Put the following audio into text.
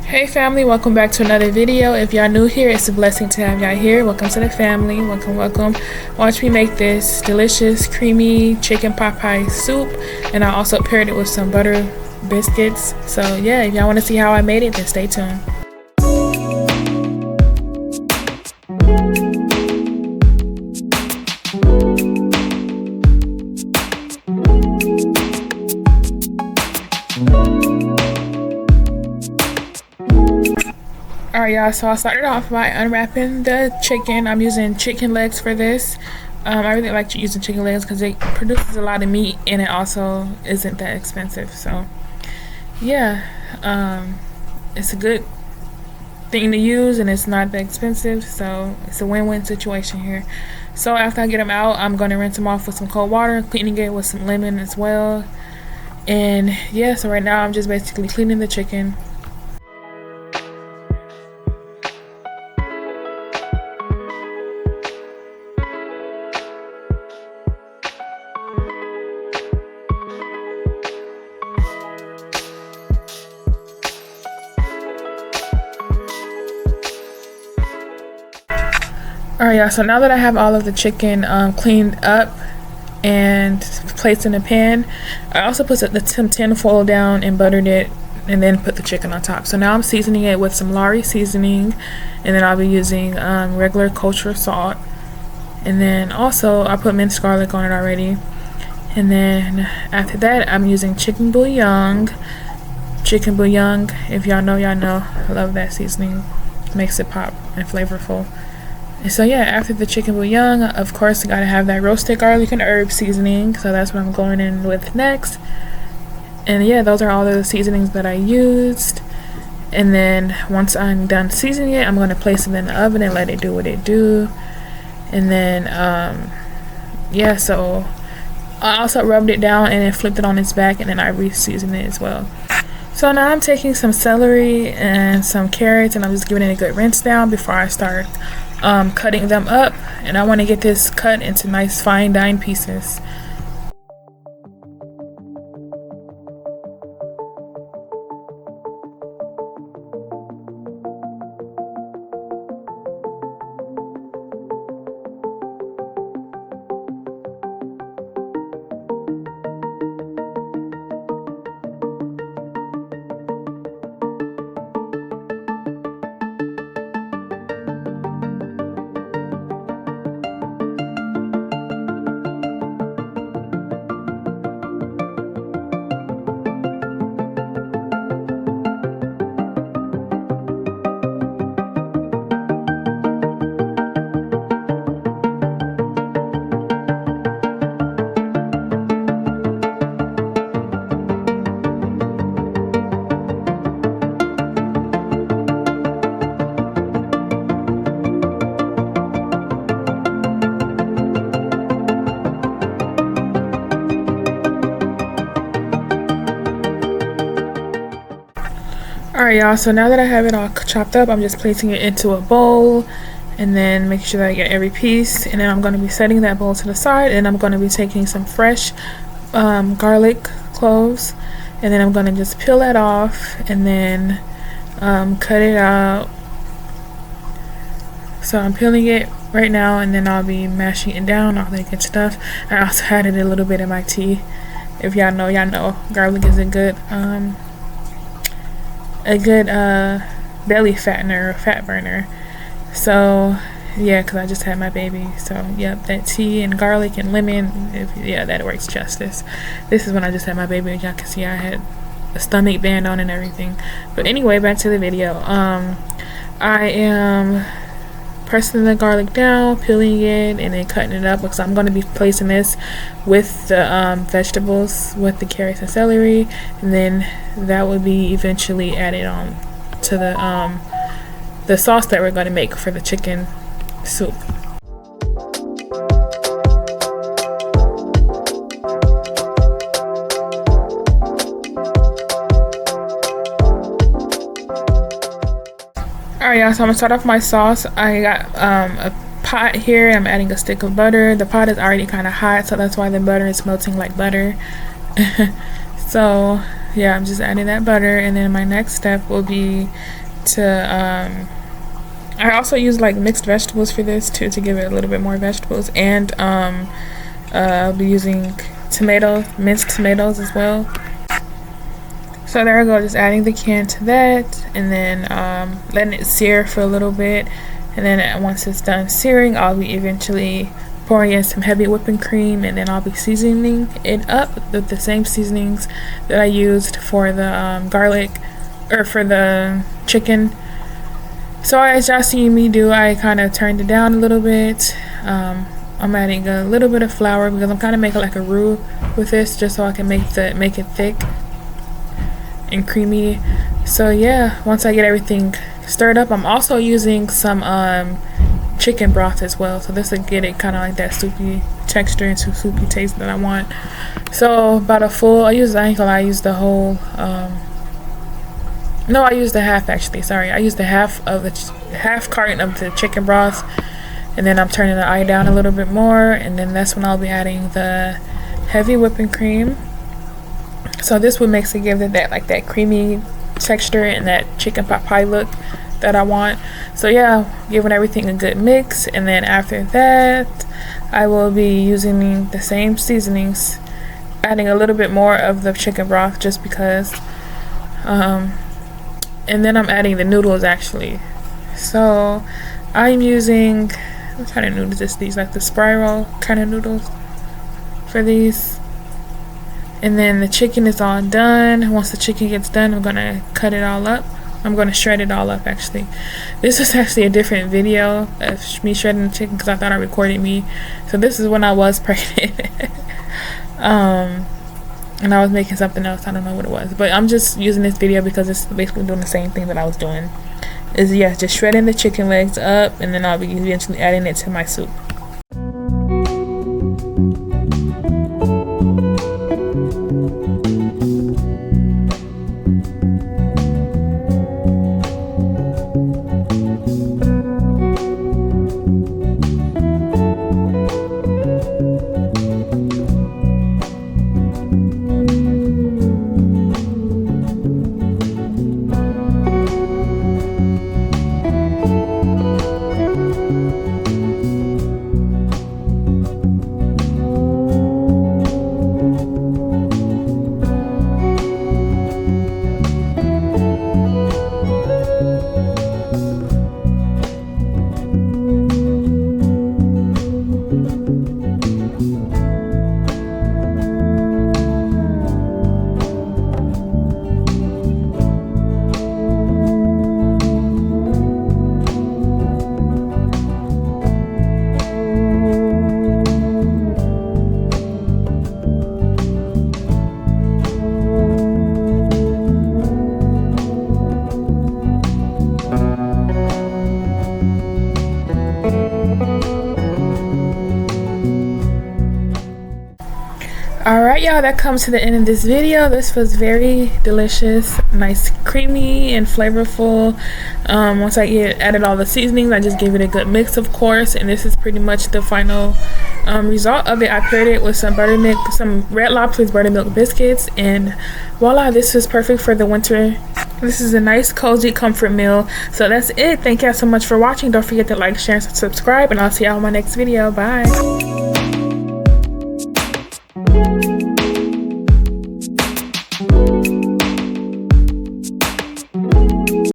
Hey family, welcome back to another video. If y'all new here, it's a blessing to have y'all here. Welcome to the family. Welcome. Watch me make this delicious creamy chicken pot pie soup, and I also paired it with some butter biscuits. So yeah, if y'all want to see how I made it, then stay tuned. Alright y'all, so I started off by unwrapping the chicken. I'm using chicken legs for this. I really like using chicken legs because it produces a lot of meat and it also isn't that expensive. So yeah, it's a good thing to use and it's not that expensive, so it's a win-win situation here. So after I get them out, I'm going to rinse them off with some cold water, cleaning it with some lemon as well. And yeah, so right now I'm just basically cleaning the chicken. Alright y'all, so now that I have all of the chicken cleaned up and placed in a pan, I also put some tin foil down and buttered it and then put the chicken on top. So now I'm seasoning it with some Lari seasoning, and then I'll be using regular kosher salt, and then also I put minced garlic on it already. And then after that I'm using chicken bouillon. If y'all know, y'all know. I love that seasoning, makes it pop and flavorful. And so yeah, after the chicken bouillon, of course, I gotta have that roasted garlic and herb seasoning, so that's what I'm going in with next. And yeah, those are all the seasonings that I used. And then once I'm done seasoning it, I'm going to place it in the oven and let it do what it do. And then yeah, so I also rubbed it down and then flipped it on its back, and then I re-seasoned it as well. So now I'm taking some celery and some carrots, and I'm just giving it a good rinse down before I start cutting them up. And I want to get this cut into nice fine dine pieces. Alright y'all, so now that I have it all chopped up, I'm just placing it into a bowl and then make sure that I get every piece. And then I'm going to be setting that bowl to the side, and I'm going to be taking some fresh garlic cloves, and then I'm going to just peel that off and then cut it out. So I'm peeling it right now, and then I'll be mashing it down, all that good stuff. I also added a little bit of my tea. If y'all know, y'all know garlic is a good belly fattener or fat burner. So yeah, because I just had my baby, so yep, that tea and garlic and lemon, yeah, that works justice. This is when I just had my baby, and y'all can see I had a stomach band on and everything. But anyway, back to the video. I am pressing the garlic down, peeling it, and then cutting it up, because I'm going to be placing this with the vegetables, with the carrots and celery, and then that will be eventually added on to the sauce that we're going to make for the chicken soup. Alright y'all, so I'm going to start off my sauce. I got a pot here. I'm adding a stick of butter. The pot is already kind of hot, so that's why the butter is melting like butter. So yeah, I'm just adding that butter, and then my next step will be to I also use like mixed vegetables for this too, to give it a little bit more vegetables, and I'll be using tomatoes, minced tomatoes as well. So there I go, just adding the can to that, and then letting it sear for a little bit, and then once it's done searing, I'll be eventually pouring in some heavy whipping cream, and then I'll be seasoning it up with the same seasonings that I used for the garlic, or for the chicken. So as y'all see me do, I kind of turned it down a little bit. I'm adding a little bit of flour because I'm kind of making like a roux with this, just so I can make it thick and creamy. So yeah, once I get everything stirred up, I'm also using some chicken broth as well, so this will get it kind of like that soupy texture and soupy taste that I want. So about a full, I ain't gonna lie, I used the whole no, I used the half, actually, sorry. I used the half carton of the chicken broth, and then I'm turning the eye down a little bit more, and then that's when I'll be adding the heavy whipping cream. So this would makes it give it that creamy texture and that chicken pot pie look that I want. So yeah, giving everything a good mix, and then after that I will be using the same seasonings, adding a little bit more of the chicken broth just because, and then I'm adding the noodles actually. So I'm using, what kind of noodles is these, like the spiral kind of noodles for these. And then the chicken is all done. Once the chicken gets done, I'm gonna cut it all up. I'm gonna shred it all up actually. This is actually a different video of me shredding the chicken because I thought I recorded me. So this is when I was pregnant. And I was making something else, I don't know what it was, but I'm just using this video because it's basically doing the same thing that I was doing. Is yeah, just shredding the chicken legs up, and then I'll be eventually adding it to my soup. Alright y'all, that comes to the end of this video. This was very delicious, nice, creamy and flavorful. Once I added all the seasonings, I just gave it a good mix, of course, and this is pretty much the final result of it. I paired it with some buttermilk, some Red Lobster's buttermilk biscuits, and voila, this is perfect for the winter. This is a nice cozy comfort meal. So that's it. Thank y'all so much for watching. Don't forget to like, share, and subscribe, and I'll see y'all in my next video. Bye.